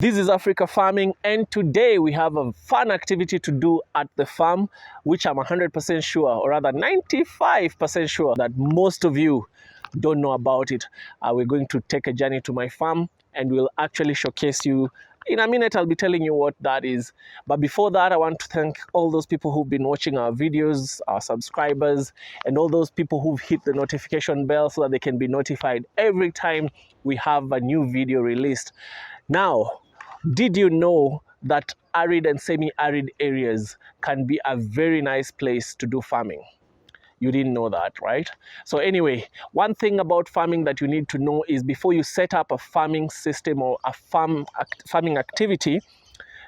This is Africa Farming, and today we have a fun activity to do at the farm, which I'm 100% sure, or rather 95% sure, that most of you don't know about it. We're going to take a journey to my farm and we'll actually showcase you. In a minute, I'll be telling you what that is. But before that, I want to thank all those people who've been watching our videos, our subscribers, and all those people who've hit the notification bell so that they can be notified every time we have a new video released. Now, did you know that arid and semi-arid areas can be a very nice place to do farming? You didn't know that, right? So anyway, one thing about farming that you need to know is before you set up a farming system or a farming activity,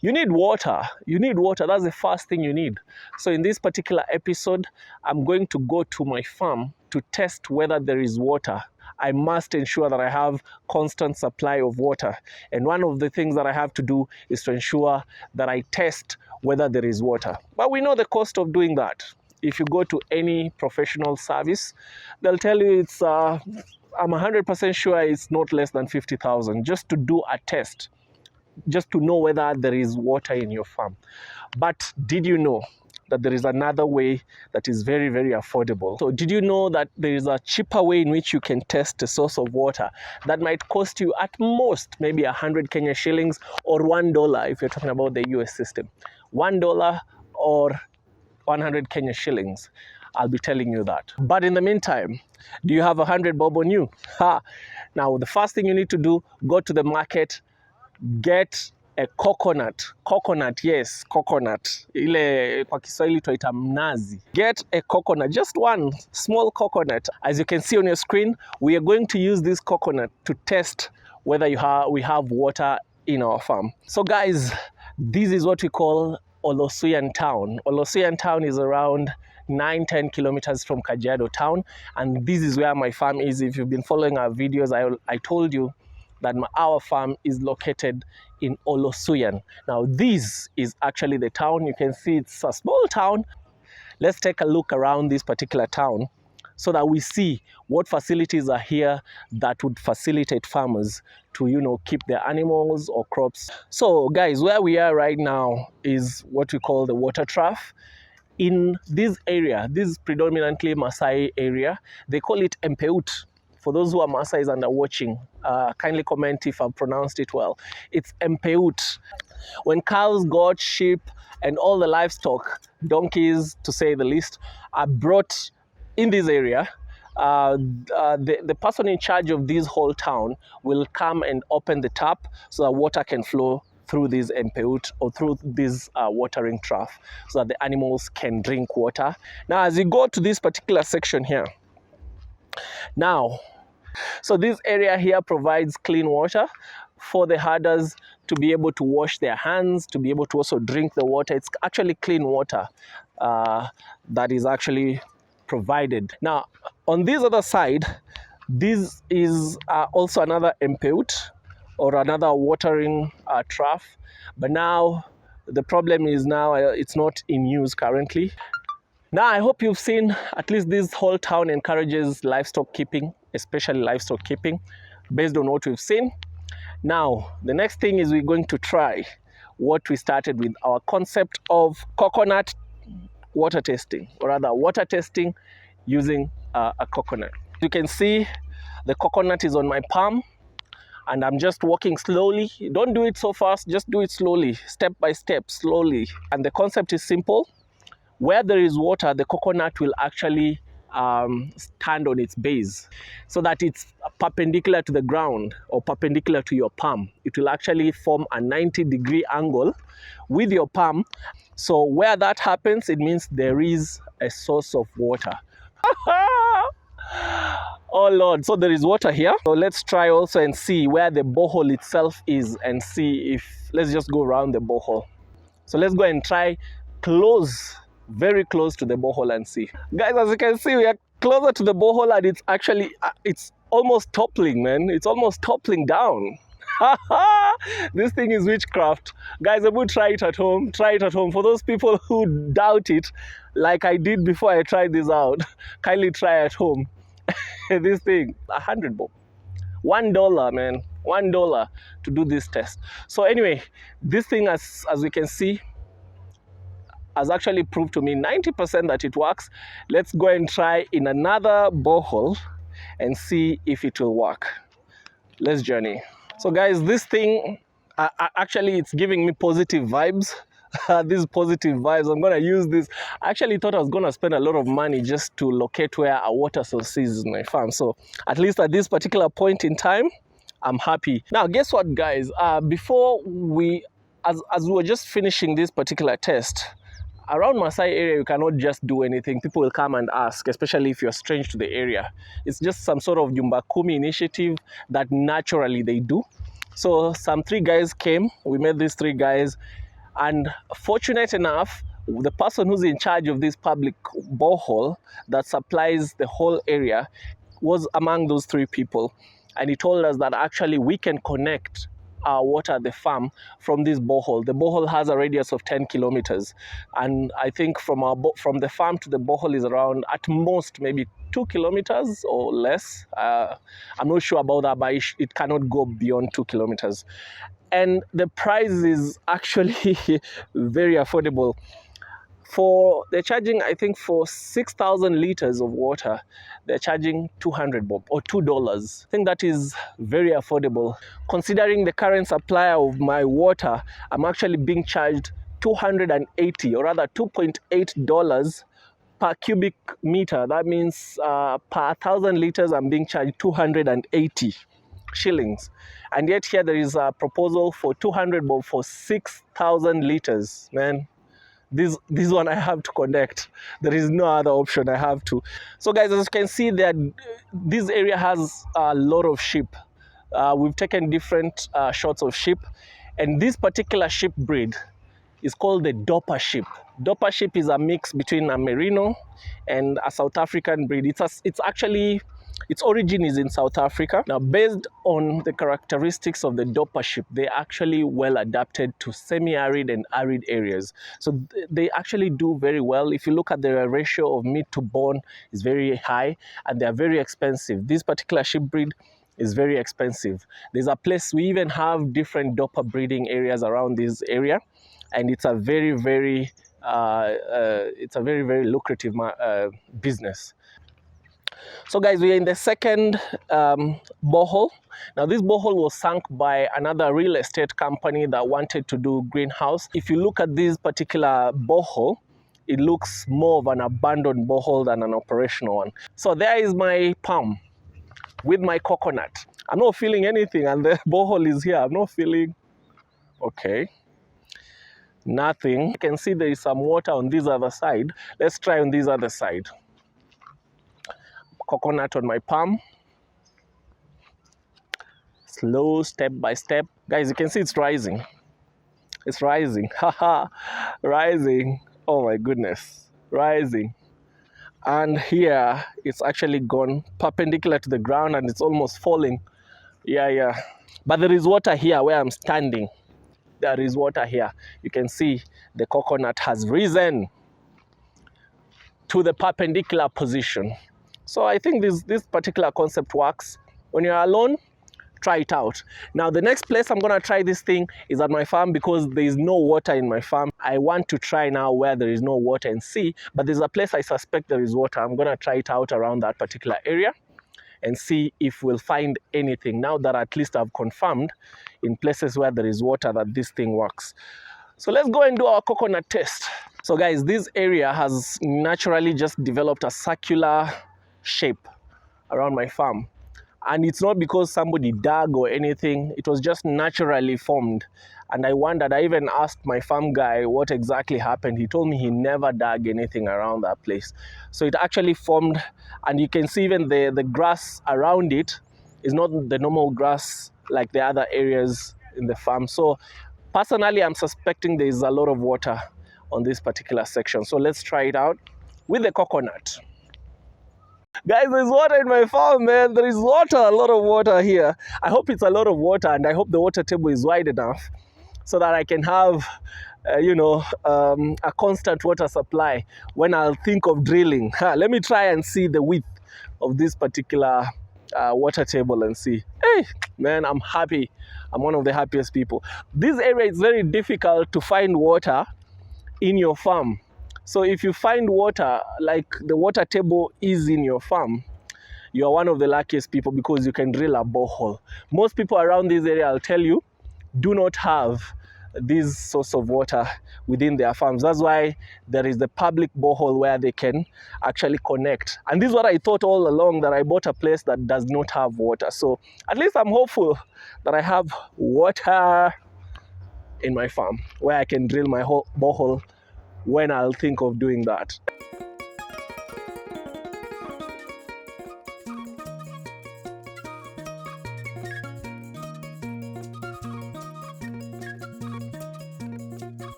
you need water. You need water. That's the first thing you need. So in this particular episode, I'm going to go to my farm to test whether there is water. I must ensure that I have constant supply of water. And one of the things that I have to do is to ensure that I test whether there is water. But we know the cost of doing that. If you go to any professional service, they'll tell you it's, I'm 100% sure it's not less than 50,000 just to do a test, just to know whether there is water in your farm. But did you know that there is another way that is very, very affordable? So did you know that there is a cheaper way in which you can test a source of water that might cost you at most maybe 100 Kenya shillings or $1 if you're talking about the US system? $1 or 100 Kenya shillings. I'll be telling you that. But in the meantime, do you have 100 bob on you? Now, the first thing you need to do, go to the market, get a coconut. Coconut, yes, coconut. Ile kwa Kiswahili tunaita mnazi. Get a coconut, just one small coconut. As you can see on your screen, we are going to use this coconut to test whether we have water in our farm. So guys, this is what we call Olosuyan town. Olosuyan town is around 9-10 kilometers from Kajiado town, and this is where my farm is. If you've been following our videos, I told you that our farm is located in Olosuyan. Now this is actually the town. You can see it's a small town. Let's take a look around this particular town so that we see what facilities are here that would facilitate farmers to, you know, keep their animals or crops. So guys, where we are right now is what we call the water trough. In this area, this is predominantly Maasai area. They call it Empeut. For those who are Maasais and are watching, kindly comment if I've pronounced it well. It's Empeut. When cows, goats, sheep, and all the livestock, donkeys to say the least, are brought in this area, the person in charge of this whole town will come and open the tap so that water can flow through this empeut or through this watering trough so that the animals can drink water. Now, as you go to this particular section here, now, so this area here provides clean water for the herders to be able to wash their hands, to be able to also drink the water. It's actually clean water that is actually provided. Now, on this other side, this is also another empeut or another watering trough. But now, the problem is now it's not in use currently. Now, I hope you've seen, at least this whole town encourages livestock keeping, especially livestock keeping, based on what we've seen. Now, the next thing is we're going to try what we started with, our concept of coconut water testing, or rather water testing using a coconut. You can see the coconut is on my palm and I'm just walking slowly. Don't do it so fast, just do it slowly, step by step, slowly. And the concept is simple. Where there is water, the coconut will actually stand on its base so that it's perpendicular to the ground or perpendicular to your palm. It will actually form a 90-degree angle with your palm. So where that happens, it means there is a source of water. Oh Lord, so there is water here. So let's try also and see where the borehole itself is and see if, let's just go around the borehole. So let's go and try close, very close to the borehole and see. Guys, as you can see, we are closer to the borehole and it's actually, it's almost toppling, man. It's almost toppling down. This thing is witchcraft. Guys, I would try it at home. Try it at home. For those people who doubt it, like I did before I tried this out, kindly try at home. This thing, 100 bob. $1, man. $1 to do this test. So anyway, this thing, as we can see, has actually proved to me 90% that it works. Let's go and try in another borehole and see if it will work. Let's journey. So guys, this thing, actually it's giving me positive vibes. These positive vibes, I'm gonna use this. I actually thought I was gonna spend a lot of money just to locate where a water source is in my farm. So at least at this particular point in time, I'm happy. Now, guess what, guys? Before we, as we were just finishing this particular test, around Masai area, you cannot just do anything. People will come and ask, especially if you're strange to the area. It's just some sort of Jumba Kumi initiative that naturally they do. So some 3 guys came. We met these 3 guys. And fortunate enough, the person who's in charge of this public borehole that supplies the whole area was among those 3 people. And he told us that actually we can connect our water at the farm from this borehole. The borehole has a radius of 10 kilometers. And I think from the farm to the borehole is around, at most, maybe 2 kilometers or less. I'm not sure about that, but it cannot go beyond 2 kilometers. And the price is actually very affordable. They're charging, I think, for 6,000 liters of water, they're charging 200 bob or $2. I think that is very affordable. Considering the current supplier of my water, I'm actually being charged 280, or rather $2.8 per cubic meter. That means per 1,000 liters, I'm being charged 280 shillings. And yet here there is a proposal for 200 bob for 6,000 liters. Man, this one I have to connect. There is no other option. I have to. So guys, as you can see, this area has a lot of sheep. We've taken different shots of sheep, and this particular sheep breed is called the Dorper sheep. Dorper sheep is a mix between a Merino and a South African breed. Its origin is in South Africa. Now, based on the characteristics of the Dorper sheep, they're actually well adapted to semi-arid and arid areas. So they actually do very well. If you look at the ratio of meat to bone, is very high, and they're very expensive. This particular sheep breed is very expensive. There's a place, we even have different Dorper breeding areas around this area, and it's a very, very lucrative business. So guys, we are in the second borehole. Now this borehole was sunk by another real estate company that wanted to do greenhouse. If you look at this particular borehole, it looks more of an abandoned borehole than an operational one. So there is my palm with my coconut. I'm not feeling anything, and the borehole is here. I'm not feeling, okay, nothing. You can see there is some water on this other side. Let's try on this other side. Coconut on my palm. Slow, step by step. Guys, you can see it's rising. It's rising. Haha, rising. Oh my goodness, rising. And here it's actually gone perpendicular to the ground, and it's almost falling. Yeah. But there is water here where I'm standing. There is water here. You can see the coconut has risen to the perpendicular position. So I think this particular concept works. When you're alone, try it out. Now, the next place I'm going to try this thing is at my farm, because there is no water in my farm. I want to try now where there is no water and see, but there's a place I suspect there is water. I'm going to try it out around that particular area and see if we'll find anything, now that at least I've confirmed in places where there is water that this thing works. So let's go and do our coconut test. So guys, this area has naturally just developed a circular shape around my farm, and it's not because somebody dug or anything. It was just naturally formed. And I wondered, I even asked my farm guy what exactly happened. He told me he never dug anything around that place. So it actually formed, and you can see even the grass around it is not the normal grass like the other areas in the farm. So personally, I'm suspecting there is a lot of water on this particular section. So let's try it out with the coconut. Guys, there's water in my farm, man. There is water, a lot of water here. I hope it's a lot of water, and I hope the water table is wide enough so that I can have, a constant water supply when I'll think of drilling. Let me try and see the width of this particular water table and see. Hey, man, I'm happy. I'm one of the happiest people. This area is very difficult to find water in your farm. So if you find water, like the water table is in your farm, you are one of the luckiest people because you can drill a borehole. Most people around this area, I'll tell you, do not have this source of water within their farms. That's why there is the public borehole where they can actually connect. And this is what I thought all along, that I bought a place that does not have water. So at least I'm hopeful that I have water in my farm where I can drill my whole borehole when I'll think of doing that.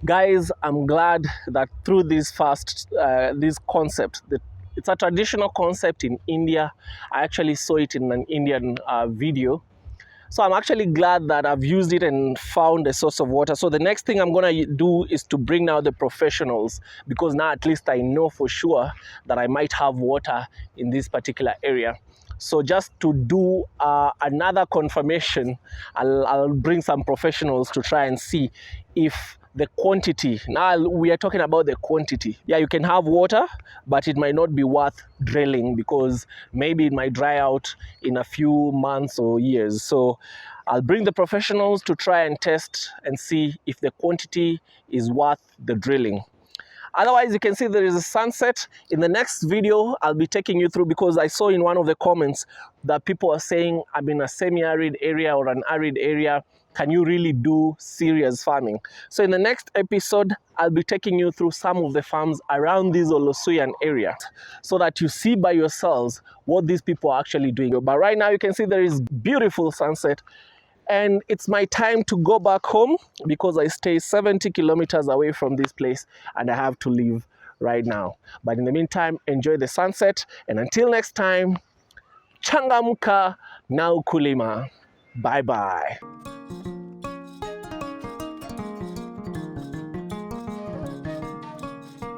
Guys, I'm glad that through this concept, that it's a traditional concept in India. I actually saw it in an Indian video. So I'm actually glad that I've used it and found a source of water. So the next thing I'm gonna do is to bring now the professionals, because now at least I know for sure that I might have water in this particular area. So just to do another confirmation, I'll bring some professionals to try and see if the quantity, now we are talking about the quantity. Yeah, you can have water, but it might not be worth drilling because maybe it might dry out in a few months or years. So I'll bring the professionals to try and test and see if the quantity is worth the drilling. Otherwise, you can see there is a sunset. In the next video, I'll be taking you through, because I saw in one of the comments that people are saying, I'm in a semi-arid area or an arid area. Can you really do serious farming? So in the next episode, I'll be taking you through some of the farms around this Olosuyan area so that you see by yourselves what these people are actually doing. But right now, you can see there is beautiful sunset. And it's my time to go back home because I stay 70 kilometers away from this place and I have to leave right now. But in the meantime, enjoy the sunset. And until next time, changamka na ukulima. Bye-bye.